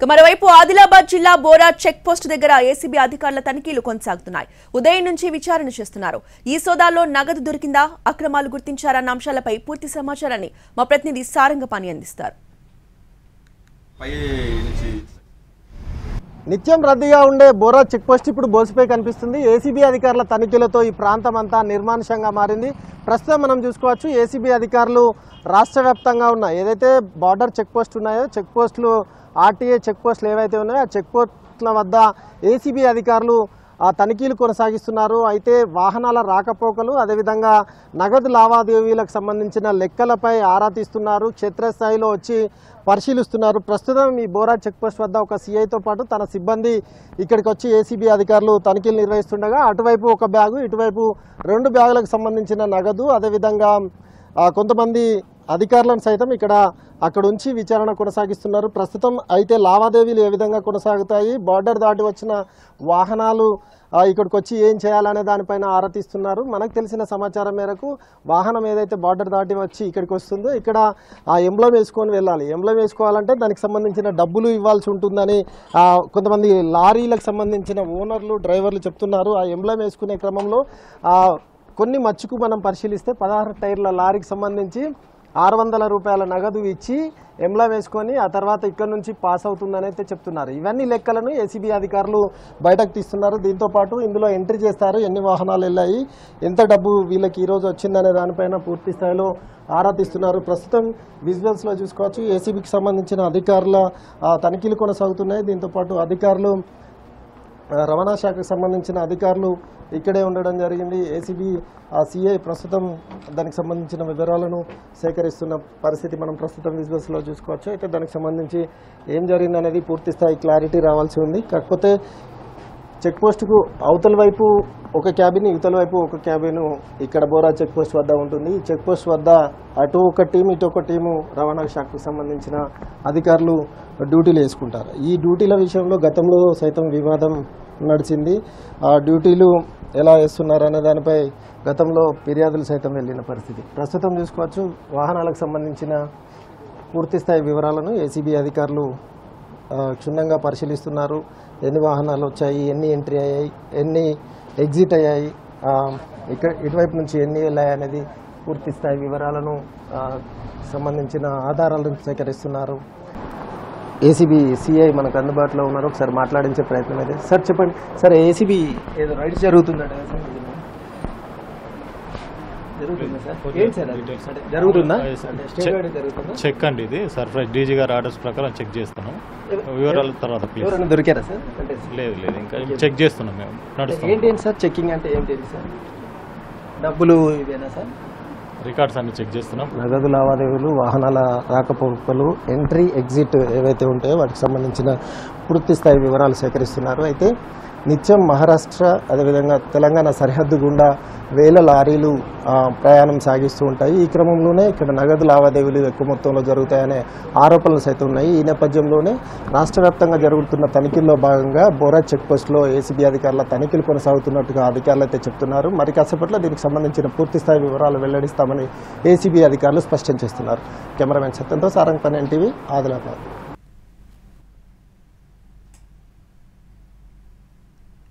మరోవైపు ఆదిలాబాద్ జిల్లా Bora check post దగ్గర ఏసీబీ అధికారుల తనిఖీలు కొనసాగుతున్నాయి. ఉదయం నుంచి విచారణ చేస్తున్నారు. ఈ సోదాల్లో నగదు దొరికిందా, అక్రమాలు గుర్తించారన్న అంశాలపై పూర్తి సమాచారాన్ని మా ప్రతినిధి సారంగపాణి అందిస్తారు. నిత్యం రద్దీగా ఉండే బోరా చెక్ పోస్ట్ ఇప్పుడు బోసిపై కనిపిస్తుంది. ఏసీబీ అధికారుల తనిఖీలతో ఈ ప్రాంతం అంతా నిర్మానుషంగా మారింది. ప్రస్తుతం మనం చూసుకోవచ్చు, ఏసీబీ అధికారులు రాష్ట్ర వ్యాప్తంగా ఉన్న ఏదైతే బార్డర్ చెక్ పోస్ట్ ఉన్నాయో, చెక్ పోస్టులు ఆర్టీఏ చెక్ పోస్టులు ఏవైతే ఉన్నాయో ఆ చెక్ పోస్టుల వద్ద ఏసీబీ అధికారులు తనిఖీలు కొనసాగిస్తున్నారు. అయితే వాహనాల రాకపోకలు, అదేవిధంగా నగదు లావాదేవీలకు సంబంధించిన లెక్కలపై ఆరా తీస్తున్నారు. క్షేత్రస్థాయిలో వచ్చి పరిశీలిస్తున్నారు. ప్రస్తుతం ఈ బోరా చెక్ పోస్ట్ వద్ద ఒక సీఐతో పాటు తన సిబ్బంది ఇక్కడికి వచ్చి ఏసీబీ అధికారులు తనిఖీలు నిర్వహిస్తుండగా అటువైపు ఒక బ్యాగు, ఇటువైపు 2 బ్యాగులకు సంబంధించిన నగదు, అదేవిధంగా కొంతమంది అధికారులను సైతం అక్కడ ఉంచి విచారణ కొనసాగిస్తున్నారు. ప్రస్తుతం అయితే లావాదేవీలు ఏ విధంగా కొనసాగుతాయి, బార్డర్ దాటి వచ్చిన వాహనాలు ఇక్కడికి వచ్చి ఏం చేయాలనే దానిపైన ఆరా తీస్తున్నారు. మనకు తెలిసిన సమాచారం మేరకు వాహనం ఏదైతే బార్డర్ దాటి వచ్చి ఇక్కడికి వస్తుందో ఇక్కడ ఆ ఎంబ్లం వేసుకొని వెళ్ళాలి. ఎంబ్లం వేసుకోవాలంటే దానికి సంబంధించిన డబ్బులు ఇవ్వాల్సి ఉంటుందని కొంతమంది లారీలకు సంబంధించిన ఓనర్లు, డ్రైవర్లు చెప్తున్నారు. ఆ ఎంబ్లం వేసుకునే క్రమంలో కొన్ని మచ్చుకు మనం పరిశీలిస్తే 16 టైర్ల లారీకి సంబంధించి 600 రూపాయల నగదు ఇచ్చి ఎంబ్లం వేసుకొని ఆ తర్వాత ఇక్కడ నుంచి పాస్ అవుతుందని అయితే చెప్తున్నారు. ఇవన్నీ లెక్కలను ఏసీబీ అధికారులు బయటకు తీస్తున్నారు. దీంతోపాటు ఇందులో ఎంట్రీ చేస్తారు, ఎన్ని వాహనాలు వెళ్ళాయి, ఎంత డబ్బు వీళ్ళకి ఈరోజు వచ్చిందనే దానిపైన పూర్తి స్థాయిలో ఆరా తీస్తున్నారు. ప్రస్తుతం విజువల్స్లో చూసుకోవచ్చు, ఏసీబీకి సంబంధించిన అధికారుల తనిఖీలు కొనసాగుతున్నాయి. దీంతోపాటు అధికారులు, రవాణా శాఖకు సంబంధించిన అధికారులు ఇక్కడే ఉండడం జరిగింది. ఏసీబీ సిఐ ప్రస్తుతం దానికి సంబంధించిన వివరాలను సేకరిస్తున్న పరిస్థితి మనం ప్రస్తుతం విజువల్స్లో చూసుకోవచ్చు. అయితే దానికి సంబంధించి ఏం జరిగిందనేది పూర్తి స్థాయి క్లారిటీ రావాల్సి ఉంది. కాకపోతే చెక్ పోస్టుకు అవతల వైపు ఒక క్యాబిన్, ఇవతల వైపు ఒక క్యాబిన్ ఇక్కడ బోరా చెక్ పోస్ట్ వద్ద ఉంటుంది. ఈ చెక్ పోస్ట్ వద్ద అటు ఒక టీం, ఇటు ఒక టీము రవాణా శాఖకు సంబంధించిన అధికారులు డ్యూటీలు వేసుకుంటారు. ఈ డ్యూటీల విషయంలో గతంలో సైతం వివాదం నడిచింది. ఆ డ్యూటీలు ఎలా వేస్తున్నారు అనే దానిపై గతంలో ఫిర్యాదులు సైతం వెళ్ళిన పరిస్థితి. ప్రస్తుతం చూసుకోవచ్చు, వాహనాలకు సంబంధించిన పూర్తిస్థాయి వివరాలను ఏసీబీ అధికారులు క్షుణ్ణంగా పరిశీలిస్తున్నారు. ఎన్ని వాహనాలు వచ్చాయి, ఎన్ని ఎంట్రీ అయ్యాయి, ఎన్ని ఎగ్జిట్ అయ్యాయి, ఇటువైపు నుంచి ఎన్ని వెళ్ళాయి అనేది పూర్తిస్థాయి వివరాలను సంబంధించిన ఆధారాలను సేకరిస్తున్నారు. ఏసీబీ సిఐ మనకు అందుబాటులో ఉన్నారు. ఒకసారి మాట్లాడించే ప్రయత్నం అయితే. సార్ చెప్పండి సార్, ఏసీబీ ఏదో రైడ్స్ జరుగుతుందంట జరుగుతుందా? చెక్ అండి, ఇది సర్ప్రైజ్ డీజీ గారి ఆర్డర్స్ ప్రకారం చెక్ చేస్తున్నాం. వివరాల తర్వాత దొరికారా సార్? లేదు ఇంకా చెక్ చేస్తున్నాం. మేము నడుస్తాం. ఏంటి సార్ చెక్కింగ్ అంటే ఏంటి సార్? డబ్బులు ఇవేనా సార్? రికార్డ్స్ అన్ని చెక్ చేస్తున్నాం. నగదు లావాదేవీలు, వాహనాల రాకపోకలు, ఎంట్రీ ఎగ్జిట్ ఏవైతే ఉంటాయో వాటికి సంబంధించిన పూర్తి స్థాయి వివరాలు సేకరిస్తున్నారు. అయితే నిత్యం మహారాష్ట్ర అదేవిధంగా తెలంగాణ సరిహద్దు గుండా వేల లారీలు ప్రయాణం సాగిస్తూ ఉంటాయి. ఈ క్రమంలోనే ఇక్కడ నగదు లావాదేవీలు ఎక్కువ మొత్తంలో జరుగుతాయనే ఆరోపణలు సైతం ఉన్నాయి. ఈ నేపథ్యంలోనే రాష్ట్ర వ్యాప్తంగా జరుగుతున్న తనిఖీల్లో భాగంగా బోరా చెక్ పోస్టులో ఏసీబీ అధికారుల తనిఖీలు కొనసాగుతున్నట్టుగా అధికారులు అయితే చెప్తున్నారు. మరి కాసేపట్లో దీనికి సంబంధించిన పూర్తిస్థాయి వివరాలు వెల్లడిస్తామని ఏసీబీ అధికారులు స్పష్టం చేస్తున్నారు. కెమెరామెన్ సత్యంతో సారంగపాణి, ఎన్టీవీ, ఆదిలాబాద్.